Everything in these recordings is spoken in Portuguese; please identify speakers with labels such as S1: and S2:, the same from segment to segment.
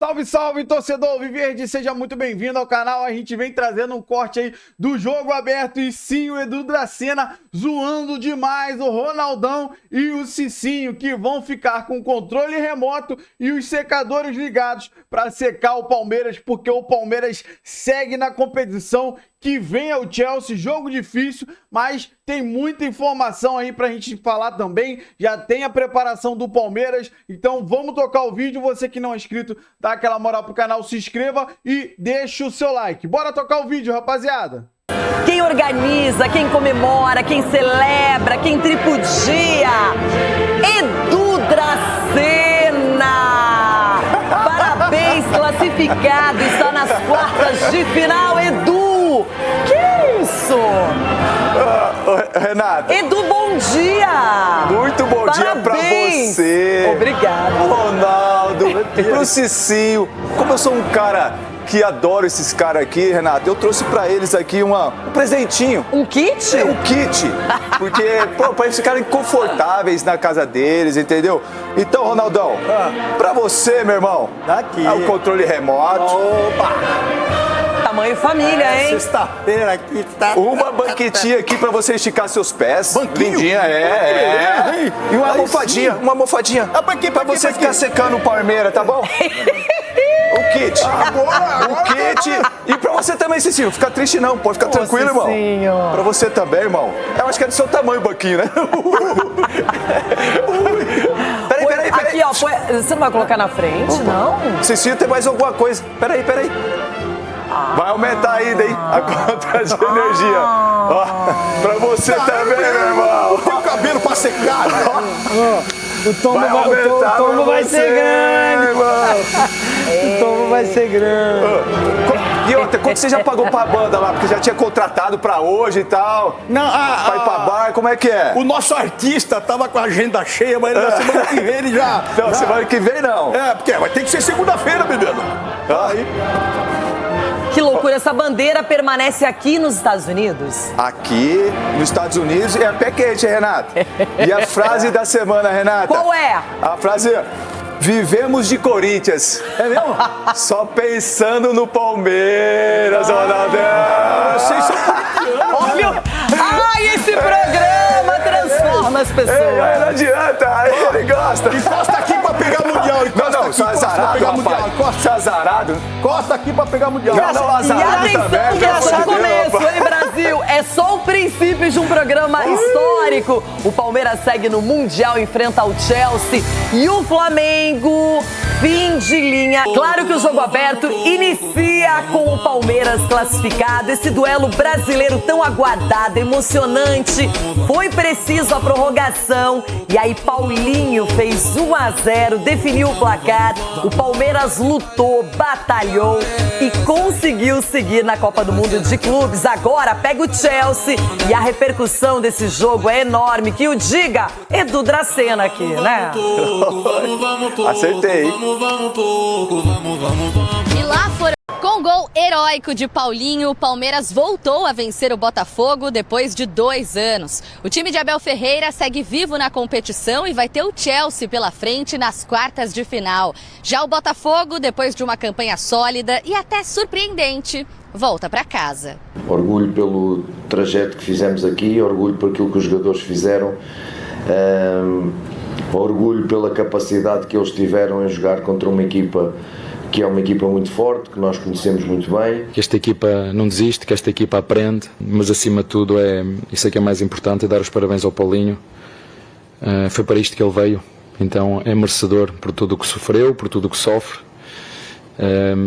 S1: Salve, salve, torcedor Viverde, seja muito bem-vindo ao canal. A gente vem trazendo um corte aí do jogo aberto e sim, o Edu Dracena zoando demais o Ronaldão e o Cicinho, que vão ficar com o controle remoto e os secadores ligados para secar o Palmeiras, porque o Palmeiras segue na competição. Que vem ao Chelsea, jogo difícil, mas tem muita informação aí pra gente falar também. Já tem a preparação do Palmeiras, então vamos tocar o vídeo. Você que não é inscrito, dá aquela moral pro canal, se inscreva e deixa o seu like. Bora tocar o vídeo, rapaziada!
S2: Quem organiza, quem comemora, quem celebra, quem tripudia, Edu Dracena! Parabéns, classificado, está nas quartas de final, Edu! Que isso?
S3: Renata.
S2: Edu, bom dia!
S3: Muito bom dia pra você.
S2: Obrigada.
S3: Ronaldo, pro Cicinho. Como eu sou um cara que adoro esses caras aqui, Renata, eu trouxe pra eles aqui um presentinho.
S2: Um kit?
S3: É, um kit. Porque, pra eles ficarem confortáveis na casa deles, entendeu? Então, Ronaldão, pra você, meu irmão,
S4: daqui.
S3: É o controle remoto.
S4: Opa!
S2: Tamanho família, hein?
S4: Sexta-feira aqui tá.
S3: Uma banquetinha aqui pra você esticar seus pés.
S4: Banquinho?
S3: Lindinha, E uma almofadinha, pra você ficar secando o Palmeiras, tá bom? O kit.
S4: Agora.
S3: O kit. E pra você também, Cicinho, fica triste não, pode ficar tranquilo,
S2: Cicinho.
S3: irmão. Pra você também, irmão. Eu acho que é do seu tamanho o banquinho, né? Peraí.
S2: Aqui, ó, você não vai colocar na frente, não?
S3: Cicinho, tem mais alguma coisa. Peraí. Vai aumentar ainda, hein? A conta de energia. Ó, pra você também, meu irmão.
S4: Tem o cabelo pra secar.
S2: O tombo vai ser grande. O tombo vai ser grande.
S3: E outra, quanto você já pagou pra banda lá? Porque já tinha contratado pra hoje e tal.
S4: Não,
S3: Vai pra bar, como é que é?
S4: O nosso artista tava com a agenda cheia, mas na semana que vem ele já...
S3: Não, semana que vem não.
S4: É, porque vai ter que ser segunda-feira, bebendo.
S3: Aí.
S2: Que loucura, essa bandeira permanece aqui nos Estados Unidos?
S3: Aqui nos Estados Unidos é pé quente, Renata. E a frase da semana, Renata?
S2: Qual é?
S3: A frase é: vivemos de Corinthians.
S4: É mesmo?
S3: Só pensando no Palmeiras, Ronaldão.
S4: Vocês são corintianos.
S2: Olha, ai, esse programa transforma as pessoas.
S3: Ei, não adianta, ele gosta.
S4: Encosta aqui pra pegar mundial.
S3: Não, só azarado, rapaz. Só azarado.
S4: Encosta aqui pra pegar mundial.
S3: Não,
S2: E
S3: azarado
S2: atenção,
S3: também,
S2: que é
S3: pelo
S2: só o
S3: amor de Deus,
S2: começo,
S3: rapaz.
S2: hein, Brasil? É só o princípio de um programa histórico. O Palmeiras segue no Mundial, enfrenta o Chelsea e o Flamengo, fim de linha. Claro que o jogo aberto inicia com o Palmeiras classificado. Esse duelo brasileiro tão aguardado, emocionante. Foi preciso a prorrogação e aí Paulinho fez 1-0, definiu o placar. O Palmeiras lutou, batalhou e conseguiu seguir na Copa do Mundo de Clubes. Agora pega o Chelsea e a repercussão desse jogo é enorme. Que o diga Edu Dracena aqui, né?
S3: Acertei.
S5: E lá foram. Com gol heróico de Paulinho, o Palmeiras voltou a vencer o Botafogo depois de 2 anos. O time de Abel Ferreira segue vivo na competição e vai ter o Chelsea pela frente nas quartas de final. Já o Botafogo, depois de uma campanha sólida e até surpreendente, volta para casa.
S6: Orgulho pelo trajeto que fizemos aqui, orgulho por aquilo que os jogadores fizeram, orgulho pela capacidade que eles tiveram em jogar contra uma equipa que é uma equipa muito forte, que nós conhecemos muito bem.
S7: Que esta equipa não desiste, que esta equipa aprende, mas acima de tudo isso é que é mais importante, é dar os parabéns ao Paulinho. Foi para isto que ele veio, então é merecedor por tudo o que sofreu, por tudo o que sofre.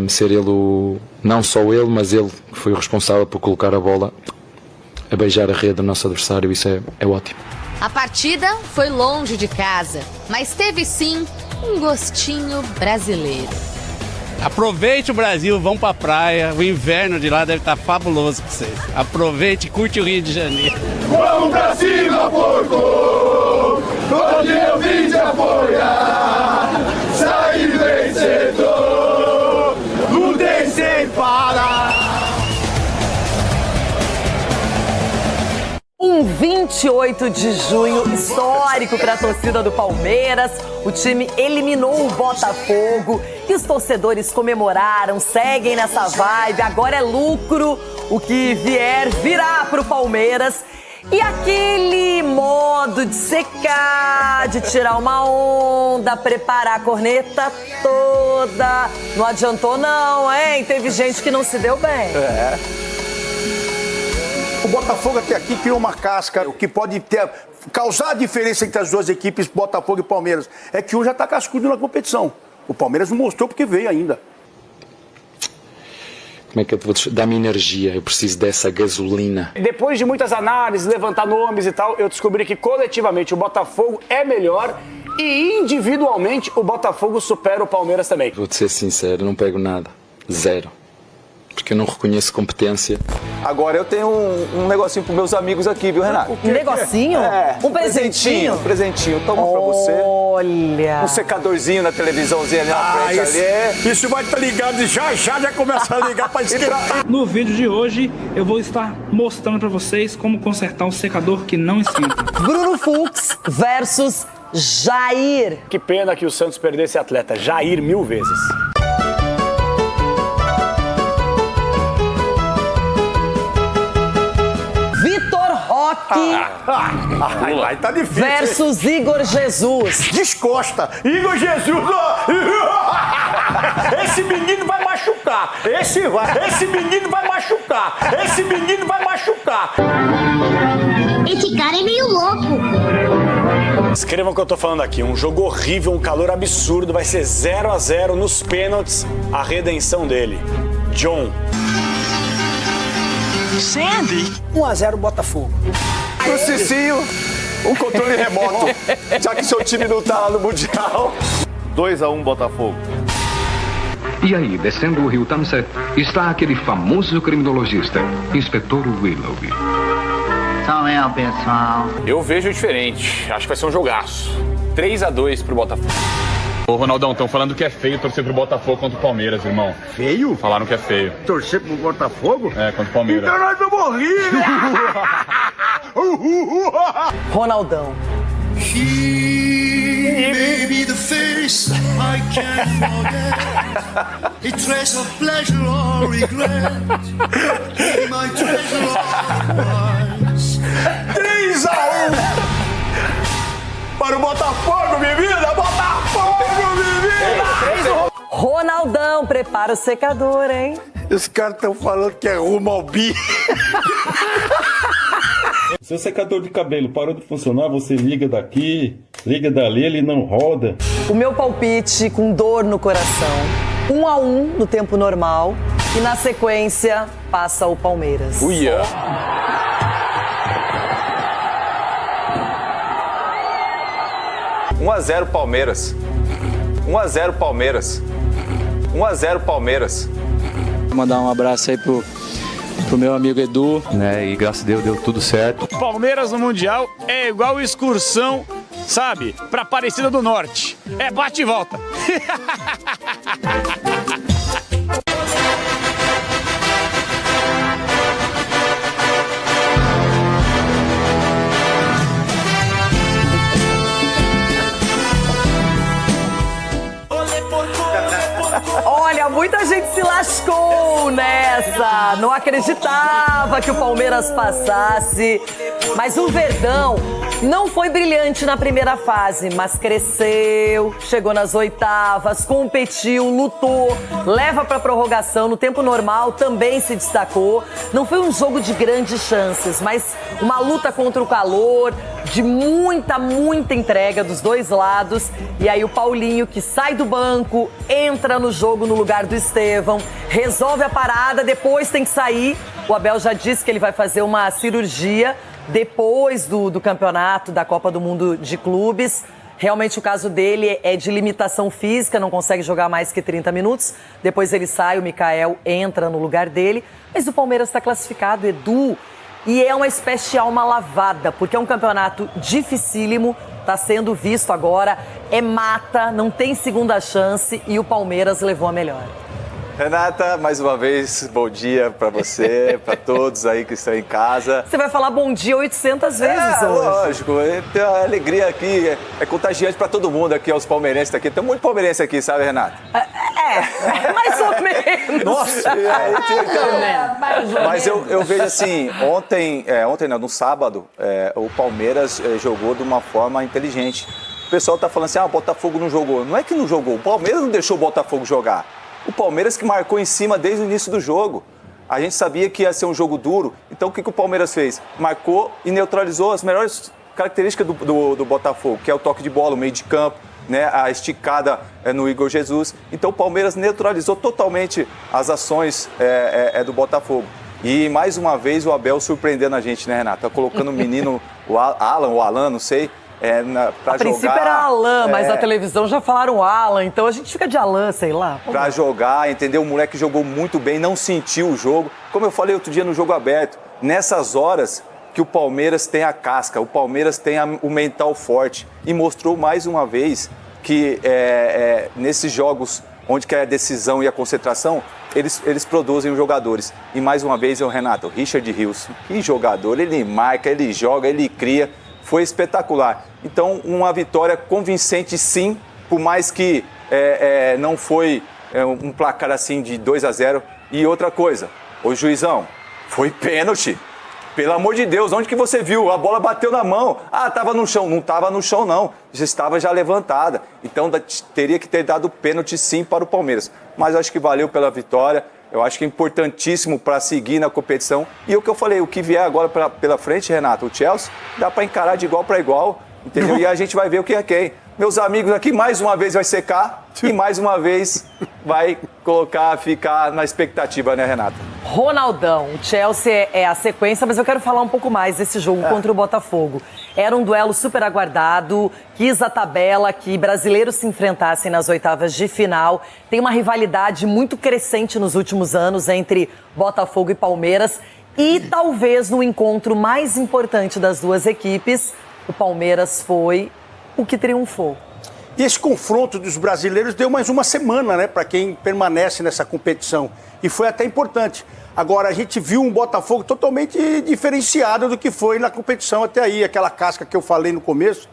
S7: Ser ele, não só ele, mas ele que foi o responsável por colocar a bola a beijar a rede do nosso adversário, isso é ótimo.
S5: A partida foi longe de casa, mas teve sim um gostinho brasileiro.
S8: Aproveite o Brasil, vão pra praia, o inverno de lá deve estar fabuloso pra vocês. Aproveite e curte o Rio de Janeiro.
S4: Vamos pra cima, porco! Onde eu vim te apoiar, sair vencedor, lutei sem parar.
S2: Um 28 de junho, histórico para a torcida do Palmeiras. O time eliminou o Botafogo e os torcedores comemoraram, seguem nessa vibe. Agora é lucro, o que vier virá para o Palmeiras. E aquele modo de secar, de tirar uma onda, preparar a corneta toda. Não adiantou não, hein? Teve gente que não se deu bem.
S4: O Botafogo até aqui criou uma casca, o que pode causar a diferença entre as duas equipes, Botafogo e Palmeiras, é que um já está cascudo na competição. O Palmeiras não mostrou porque veio ainda.
S7: Como é que eu vou dar-me energia? Eu preciso dessa gasolina.
S9: Depois de muitas análises, levantar nomes e tal, eu descobri que coletivamente o Botafogo é melhor e individualmente o Botafogo supera o Palmeiras também.
S7: Vou-te ser sincero, não pego nada. Zero. Porque eu não reconheço competência.
S3: Agora eu tenho um negocinho pros meus amigos aqui, viu, Renato?
S2: Um negocinho?
S3: Um presentinho. Um presentinho. Toma pra você.
S2: Olha.
S3: Um secadorzinho na televisãozinha ali na frente.
S4: Isso vai estar ligado e já começa a ligar pra esquentar.
S10: No vídeo de hoje, eu vou estar mostrando pra vocês como consertar um secador que não esquenta.
S2: Bruno Fux versus Jair.
S9: Que pena que o Santos perdeu esse atleta, Jair 1000 vezes.
S4: Aí tá difícil.
S2: Versus Igor Jesus.
S4: Descosta. Igor Jesus. Esse menino vai machucar. Esse menino vai machucar. Esse menino vai machucar.
S11: Esse cara é meio louco.
S9: Escrevam o que eu tô falando aqui. Um jogo horrível, um calor absurdo. Vai ser 0-0 nos pênaltis. A redenção dele. John.
S11: Sandy.
S4: 1-0 Botafogo.
S3: Pro Cicinho, um controle remoto. Já que seu time não tá lá no Mundial.
S12: 2-1 Botafogo.
S13: E aí, descendo o rio Tamset, está aquele famoso criminologista, Inspetor Willoughby.
S11: Então é, pessoal.
S14: Eu vejo diferente. Acho que vai ser um jogaço. 3-2 pro Botafogo. Ô, Ronaldão, estão falando que é feio torcer pro Botafogo contra o Palmeiras, irmão.
S4: Feio?
S14: Falaram que é feio.
S4: Torcer pro Botafogo?
S14: É, contra o Palmeiras.
S4: Então nós vamos rir, né?
S2: Ronaldão.
S15: Maybe the face I can't forget. A trace of pleasure or regret. My treasure always.
S4: 3-1 para o Botafogo, menina! Botafogo, menina!
S2: Ronaldão, prepara o secador, hein?
S4: Os caras estão falando que é rumo ao bi.
S16: Seu secador de cabelo parou de funcionar, você liga daqui, liga dali, ele não roda.
S2: O meu palpite com dor no coração. 1-1 no tempo normal e na sequência passa o Palmeiras.
S3: Uia! Um 1-0 Palmeiras. 1-0 Palmeiras. 1-0 Palmeiras.
S17: Vou mandar um abraço aí pro meu amigo Edu.
S18: E graças a Deus deu tudo certo.
S9: Palmeiras no Mundial é igual excursão, sabe? Pra Aparecida do Norte. É bate e volta.
S2: Olha, muita gente se lascou nessa. Não acreditava que o Palmeiras passasse. Mas o Verdão não foi brilhante na primeira fase, mas cresceu, chegou nas oitavas, competiu, lutou, leva pra prorrogação. No tempo normal também se destacou. Não foi um jogo de grandes chances, mas uma luta contra o calor, de muita entrega dos dois lados. E aí o Paulinho, que sai do banco, entra no jogo no lugar do Estevão, resolve a parada, depois tem que sair. O Abel já disse que ele vai fazer uma cirurgia depois do campeonato da Copa do Mundo de Clubes. Realmente o caso dele é de limitação física, não consegue jogar mais que 30 minutos. Depois ele sai, o Mikael entra no lugar dele. Mas o Palmeiras está classificado, Edu. E é uma espécie de alma lavada, porque é um campeonato dificílimo, está sendo visto agora, é mata, não tem segunda chance e o Palmeiras levou a melhor.
S3: Renata, mais uma vez, bom dia pra você, pra todos aí que estão em casa.
S2: Você vai falar bom dia 800 vezes hoje.
S3: Lógico, tem uma alegria aqui, é contagiante pra todo mundo aqui, aos palmeirenses aqui. Tem muito palmeirense aqui, sabe, Renata?
S2: Mais ou menos.
S3: Nossa, mas eu vejo assim, ontem não, no sábado, o Palmeiras jogou de uma forma inteligente. O pessoal tá falando assim, o Botafogo não jogou. Não é que não jogou, o Palmeiras não deixou o Botafogo jogar. O Palmeiras que marcou em cima desde o início do jogo. A gente sabia que ia ser um jogo duro, então o que o Palmeiras fez? Marcou e neutralizou as melhores características do Botafogo, que é o toque de bola, o meio de campo, né, a esticada no Igor Jesus. Então o Palmeiras neutralizou totalmente as ações do Botafogo. E mais uma vez o Abel surpreendendo a gente, né, Renata? Colocando o menino, o Alan, não sei, pra
S2: a princípio
S3: jogar,
S2: era Alan, mas na televisão já falaram Alan, então a gente fica de Alan, sei lá.
S3: Pra jogar, entendeu? O moleque jogou muito bem, não sentiu o jogo. Como eu falei outro dia no Jogo Aberto, nessas horas que o Palmeiras tem a casca, o Palmeiras tem o mental forte. E mostrou mais uma vez que nesses jogos onde que é a decisão e a concentração, eles produzem os jogadores. E mais uma vez, Renato, o Richard Rios, que jogador, ele marca, ele joga, ele cria, foi espetacular. Então, uma vitória convincente sim, por mais que não foi um placar assim de 2-0. E outra coisa, ô juizão, foi pênalti. Pelo amor de Deus, onde que você viu? A bola bateu na mão. Estava no chão. Não estava no chão, não. Já estava já levantada. Então, teria que ter dado pênalti, sim, para o Palmeiras. Mas acho que valeu pela vitória. Eu acho que é importantíssimo para seguir na competição. E o que eu falei, o que vier agora pela frente, Renato, o Chelsea, dá para encarar de igual para igual, entendeu? E a gente vai ver o que é quem. Meus amigos aqui, mais uma vez vai secar e mais uma vez vai ficar na expectativa, né, Renata?
S2: Ronaldão, o Chelsea é a sequência, mas eu quero falar um pouco mais desse jogo contra o Botafogo. Era um duelo super aguardado, quis a tabela que brasileiros se enfrentassem nas oitavas de final. Tem uma rivalidade muito crescente nos últimos anos entre Botafogo e Palmeiras. E talvez no encontro mais importante das duas equipes, o Palmeiras foi o que triunfou.
S4: E esse confronto dos brasileiros deu mais uma semana, né, para quem permanece nessa competição. E foi até importante. Agora, a gente viu um Botafogo totalmente diferenciado do que foi na competição até aí. Aquela casca que eu falei no começo,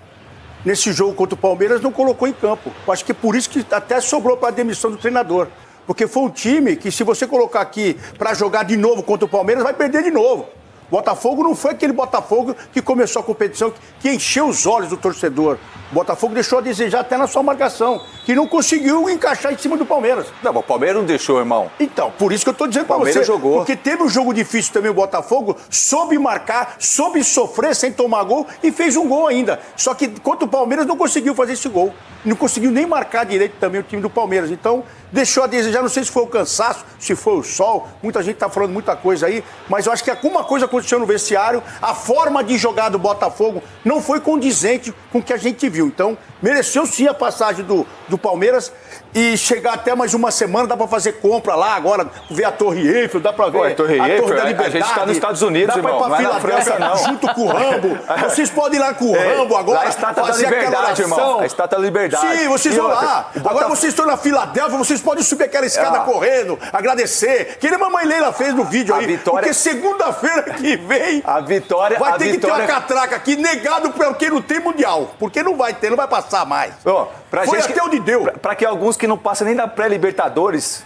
S4: nesse jogo contra o Palmeiras, não colocou em campo. Eu acho que é por isso que até sobrou para a demissão do treinador. Porque foi um time que, se você colocar aqui para jogar de novo contra o Palmeiras, vai perder de novo. Botafogo não foi aquele Botafogo que começou a competição, que encheu os olhos do torcedor. O Botafogo deixou a desejar até na sua marcação, que não conseguiu encaixar em cima do Palmeiras.
S3: Não, o Palmeiras não deixou, irmão.
S4: Então, por isso que eu tô dizendo pra você. O Palmeiras jogou. Porque teve um jogo difícil também, o Botafogo soube marcar, soube sofrer sem tomar gol e fez um gol ainda. Só que contra o Palmeiras não conseguiu fazer esse gol. Não conseguiu nem marcar direito também o time do Palmeiras. Então, deixou a desejar, não sei se foi o cansaço, se foi o sol, muita gente tá falando muita coisa aí, mas eu acho que alguma coisa aconteceu no vestiário, a forma de jogar do Botafogo não foi condizente com o que a gente viu. Então, mereceu sim a passagem do Palmeiras e chegar até mais uma semana, dá pra fazer compra lá agora, ver a Torre Eiffel, dá pra ver
S3: a Torre Eiffel,
S4: da Liberdade.
S3: A gente tá nos Estados Unidos,
S4: irmão,
S3: não é na França, não.
S4: Junto com o Rambo. Vocês podem ir lá com o Rambo agora,
S3: a Estátua
S4: fazer
S3: da Liberdade,
S4: aquela oração.
S3: Irmão. A Estátua da Liberdade.
S4: Sim, vocês vão lá. Agora vocês estão na Filadélfia, vocês podem subir aquela escada correndo, agradecer. Que nem a mamãe Leila fez no vídeo aí. Porque segunda-feira que vem vai ter que ter uma catraca aqui negado pra quem não tem mundial. Porque não vai ter, não vai passar mais. Foi até onde deu.
S3: Pra que alguns que não passam nem na pré-Libertadores,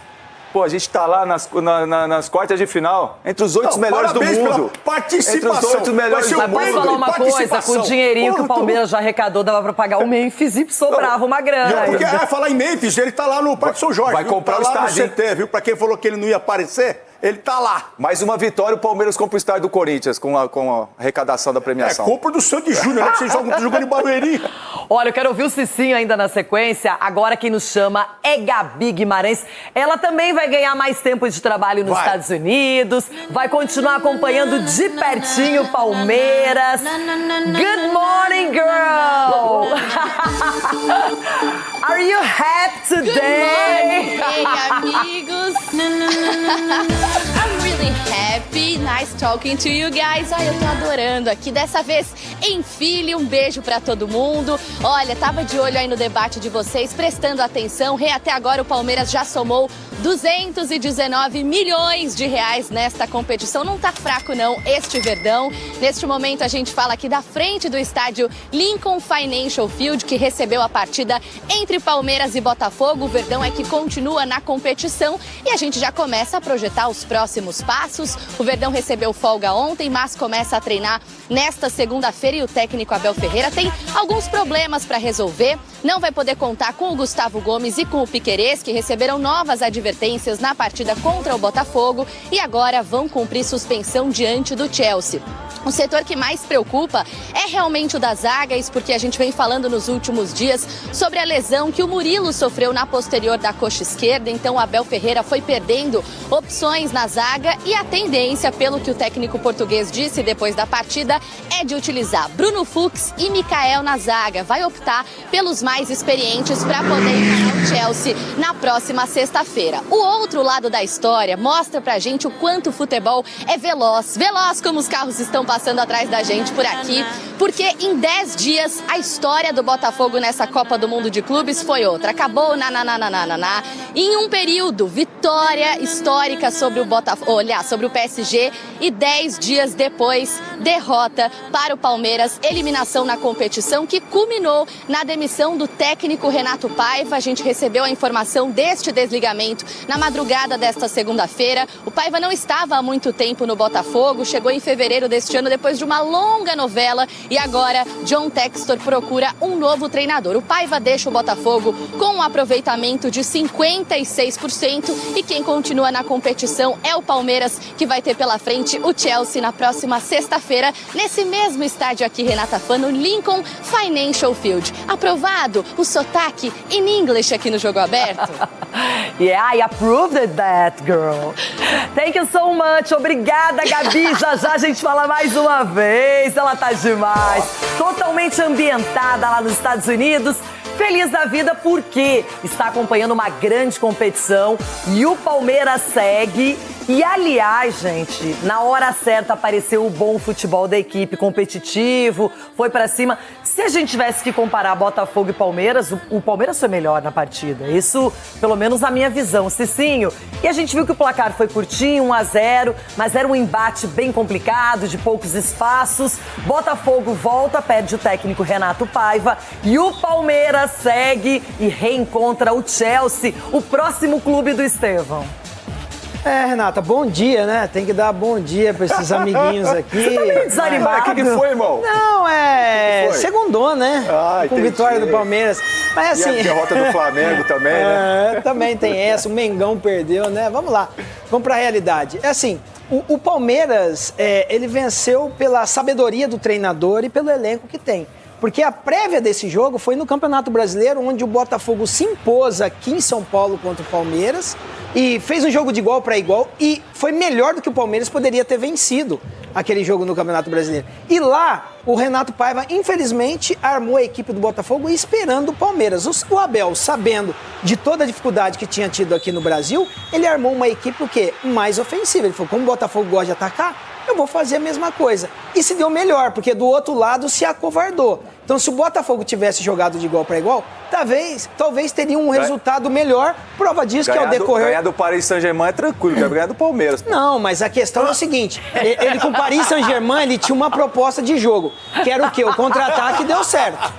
S3: pô, a gente tá lá nas quartas de final, entre os 8 melhores do mundo.
S4: Participação.
S3: Entre os 8 melhores do mundo.
S2: Mas posso falar uma coisa? Com o dinheirinho que o Palmeiras já arrecadou, dava pra pagar o Memphis e sobrava uma grana.
S4: Porque, falar em Memphis, ele tá lá no Parque São Jorge.
S3: Vai comprar o estádio.
S4: No CT, viu? Pra quem falou que ele não ia aparecer, ele tá lá.
S3: Mais uma vitória, o Palmeiras compra o estádio do Corinthians com a arrecadação da premiação.
S4: Compra do Sandy Júnior, né? Que vocês jogam em Barueri.
S2: Olha, eu quero ouvir o Cicinho ainda na sequência. Agora quem nos chama é Gabi Guimarães. Ela também vai ganhar mais tempo de trabalho nos Estados Unidos. Vai continuar acompanhando de pertinho o Palmeiras. Good morning, girl! Are you happy today?
S5: Good morning, hey, amigos. I'm really happy. Nice talking to you guys. Ai, eu tô adorando aqui. Dessa vez, em filho, um beijo pra todo mundo. Olha, tava de olho aí no debate de vocês, prestando atenção. Até agora o Palmeiras já somou 219 milhões de reais nesta competição. Não tá fraco não este Verdão. Neste momento a gente fala aqui da frente do estádio Lincoln Financial Field, que recebeu a partida entre Palmeiras e Botafogo. O Verdão é que continua na competição e a gente já começa a projetar os próximos passos. O Verdão recebeu folga ontem, mas começa a treinar nesta segunda-feira e o técnico Abel Ferreira tem alguns problemas para resolver. Não vai poder contar com o Gustavo Gomes e com o Piquerez, que receberam novas advertências na partida contra o Botafogo e agora vão cumprir suspensão diante do Chelsea. O setor que mais preocupa é realmente o da zaga, isso porque a gente vem falando nos últimos dias sobre a lesão que o Murilo sofreu na posterior da coxa esquerda. Então o Abel Ferreira foi perdendo opções na zaga e a tendência, pelo que o técnico português disse depois da partida, é de utilizar Bruno Fux e Mikael na zaga. Vai optar pelos mais experientes para poder encarar o Chelsea na próxima sexta-feira. O outro lado da história mostra pra gente o quanto o futebol é veloz. Veloz como os carros estão passando atrás da gente por aqui, porque em 10 dias a história do Botafogo nessa Copa do Mundo de Clubes foi outra. Acabou em um período, vitória histórica sobre o Botafogo, sobre o PSG, e 10 dias depois, derrota para o Palmeiras, eliminação na competição que culminou na demissão do técnico Renato Paiva. A gente recebeu a informação deste desligamento na madrugada desta segunda-feira. O Paiva não estava há muito tempo no Botafogo, chegou em fevereiro deste ano depois de uma longa novela e agora John Textor procura um novo treinador. O Paiva deixa o Botafogo com um aproveitamento de 56% e quem continua na competição é o Palmeiras, que vai ter pela frente o Chelsea na próxima sexta-feira, nesse mesmo estádio aqui, Renata Fã, no Lincoln Financial Field. Aprovado o sotaque in English aqui no Jogo Aberto?
S2: Yeah, I approved that, girl. Thank you so much. Obrigada, Gabi. Já a gente fala mais uma vez. Ela tá demais. Totalmente ambientada lá nos Estados Unidos. Feliz da vida porque está acompanhando uma grande competição e o Palmeiras segue. E, aliás, gente, na hora certa apareceu o bom futebol da equipe, competitivo, foi pra cima. Se a gente tivesse que comparar Botafogo e Palmeiras, o Palmeiras foi melhor na partida. Isso, pelo menos na minha visão. Cicinho, e a gente viu que o placar foi curtinho, 1-0, mas era um embate bem complicado, de poucos espaços. Botafogo volta, perde o técnico Renato Paiva e o Palmeiras segue e reencontra o Chelsea, o próximo clube do Estevão.
S19: Renata, bom dia, né? Tem que dar bom dia pra esses amiguinhos aqui.
S2: Você tá meio desanimado.
S3: O que foi, irmão?
S19: Não, segundou, né? Com vitória do Palmeiras. Mas assim...
S3: E a derrota do Flamengo também, né?
S19: Também tem essa, o Mengão perdeu, né? Vamos lá, vamos pra realidade. É assim, o Palmeiras, ele venceu pela sabedoria do treinador e pelo elenco que tem. Porque a prévia desse jogo foi no Campeonato Brasileiro, onde o Botafogo se impôs aqui em São Paulo contra o Palmeiras e fez um jogo de igual para igual e foi melhor do que o Palmeiras poderia ter vencido aquele jogo no Campeonato Brasileiro. E lá, o Renato Paiva, infelizmente, armou a equipe do Botafogo esperando o Palmeiras. O Abel, sabendo de toda a dificuldade que tinha tido aqui no Brasil, ele armou uma equipe o quê? Mais ofensiva. Ele falou, como o Botafogo gosta de atacar, eu vou fazer a mesma coisa. E se deu melhor, porque do outro lado se acovardou. Então, se o Botafogo tivesse jogado de igual para igual, talvez teria um resultado melhor. Prova disso que ao decorrer...
S3: Ganhar do Paris Saint-Germain é tranquilo, quer ganhar do Palmeiras.
S19: Não, mas a questão é o seguinte, ele com o Paris Saint-Germain, ele tinha uma proposta de jogo, que era o quê? O contra-ataque deu certo,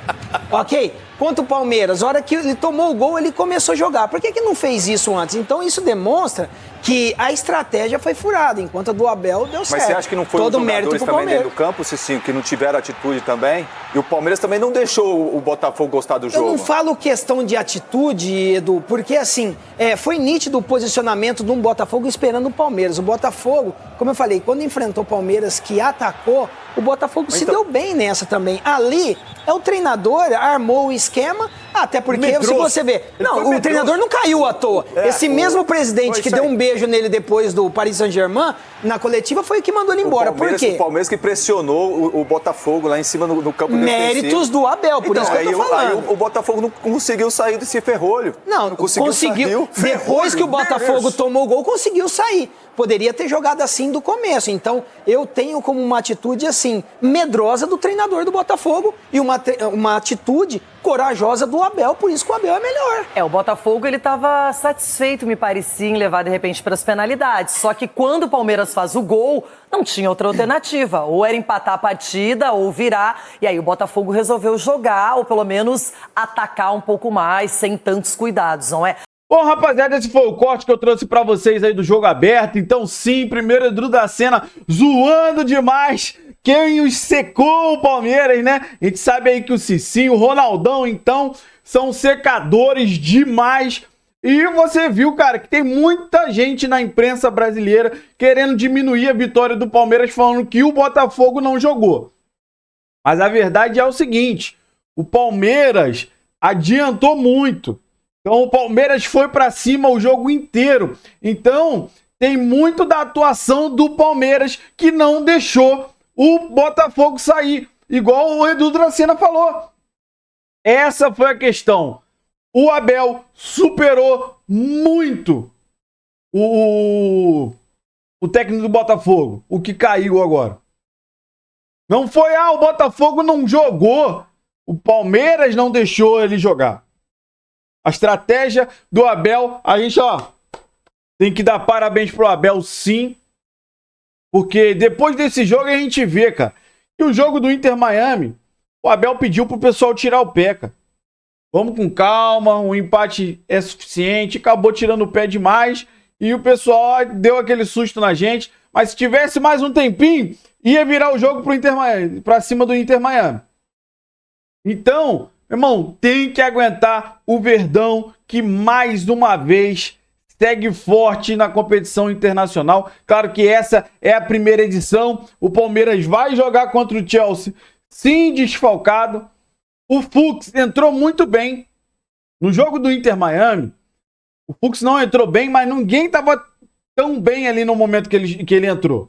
S19: ok? Contra o Palmeiras, a hora que ele tomou o gol, ele começou a jogar. Por que não fez isso antes? Então isso demonstra que a estratégia foi furada, enquanto a do Abel deu certo.
S3: Mas você acha que não foi
S19: todo
S3: os
S19: mérito
S3: jogadores também dentro do campo, Cicinho, que não tiveram atitude também? E o Palmeiras também não deixou o Botafogo gostar do jogo?
S19: Eu não falo questão de atitude, Edu, porque assim, foi nítido o posicionamento de um Botafogo esperando o Palmeiras. O Botafogo, como eu falei, quando enfrentou o Palmeiras que atacou, o Botafogo se deu bem nessa também. Ali, o treinador armou o esquema, Até porque,
S4: Medroso.
S19: se você vê... Não, o treinador não caiu à toa. Esse mesmo presidente que deu um beijo nele depois do Paris Saint-Germain, na coletiva, foi o que mandou ele embora. Por quê?
S3: O Palmeiras que pressionou o Botafogo lá em cima no campo defensivo.
S19: Méritos do Abel, por isso que eu tô falando.
S3: Aí o Botafogo não conseguiu sair desse ferrolho.
S19: Não conseguiu. Depois que o Botafogo tomou o gol, conseguiu sair. Poderia ter jogado assim do começo. Então, eu tenho como uma atitude, assim, medrosa do treinador do Botafogo e uma atitude corajosa do Abel, por isso que o Abel é melhor.
S2: O Botafogo, ele estava satisfeito, me parecia, em levar, de repente, para as penalidades. Só que quando o Palmeiras faz o gol, não tinha outra alternativa. Ou era empatar a partida, ou virar. E aí o Botafogo resolveu jogar, ou pelo menos atacar um pouco mais, sem tantos cuidados, não é?
S1: Bom, rapaziada, esse foi o corte que eu trouxe pra vocês aí do Jogo Aberto. Então, sim, primeiro Edu Dracena zoando demais quem os secou o Palmeiras, né? A gente sabe aí que o Cicinho, o Ronaldão, então, são secadores demais. E você viu, cara, que tem muita gente na imprensa brasileira querendo diminuir a vitória do Palmeiras, falando que o Botafogo não jogou. Mas a verdade é o seguinte, o Palmeiras adiantou muito. Então o Palmeiras foi pra cima o jogo inteiro. Então tem muito da atuação do Palmeiras que não deixou o Botafogo sair. Igual o Edu Dracena falou. Essa foi a questão. O Abel superou muito o técnico do Botafogo. O que caiu agora. Não foi, o Botafogo não jogou. O Palmeiras não deixou ele jogar. A estratégia do Abel, a gente, tem que dar parabéns pro Abel, sim. Porque depois desse jogo a gente vê, cara, que o jogo do Inter Miami, o Abel pediu pro pessoal tirar o pé, cara. Vamos com calma, um empate é suficiente, acabou tirando o pé demais e o pessoal deu aquele susto na gente. Mas se tivesse mais um tempinho, ia virar o jogo pro Inter Miami, pra cima do Inter Miami. Então, meu irmão, tem que aguentar o Verdão, que mais uma vez segue forte na competição internacional. Claro que essa é a primeira edição. O Palmeiras vai jogar contra o Chelsea, sim, desfalcado. O Fux entrou muito bem. No jogo do Inter Miami, o Fux não entrou bem, mas ninguém estava tão bem ali no momento que ele entrou.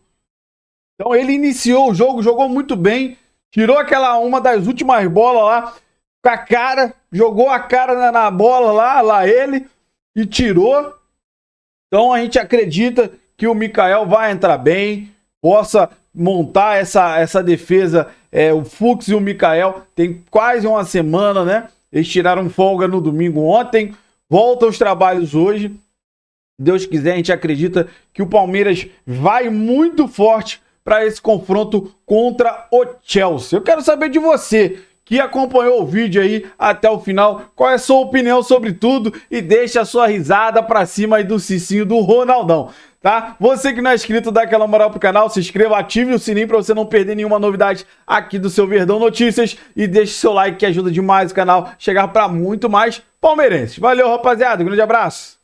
S1: Então ele iniciou o jogo, jogou muito bem, tirou uma das últimas bolas lá, com a cara, jogou a cara na bola lá ele, e tirou. Então a gente acredita que o Mikael vai entrar bem, possa montar essa defesa, o Fux e o Mikael, tem quase uma semana, né? Eles tiraram folga no domingo ontem, voltam os trabalhos hoje. Se Deus quiser, a gente acredita que o Palmeiras vai muito forte para esse confronto contra o Chelsea. Eu quero saber de você, que acompanhou o vídeo aí até o final, qual é a sua opinião sobre tudo e deixa a sua risada pra cima aí do Cicinho do Ronaldão, tá? Você que não é inscrito, dá aquela moral pro canal, se inscreva, ative o sininho pra você não perder nenhuma novidade aqui do seu Verdão Notícias e deixe seu like que ajuda demais o canal a chegar pra muito mais palmeirenses. Valeu, rapaziada, grande abraço!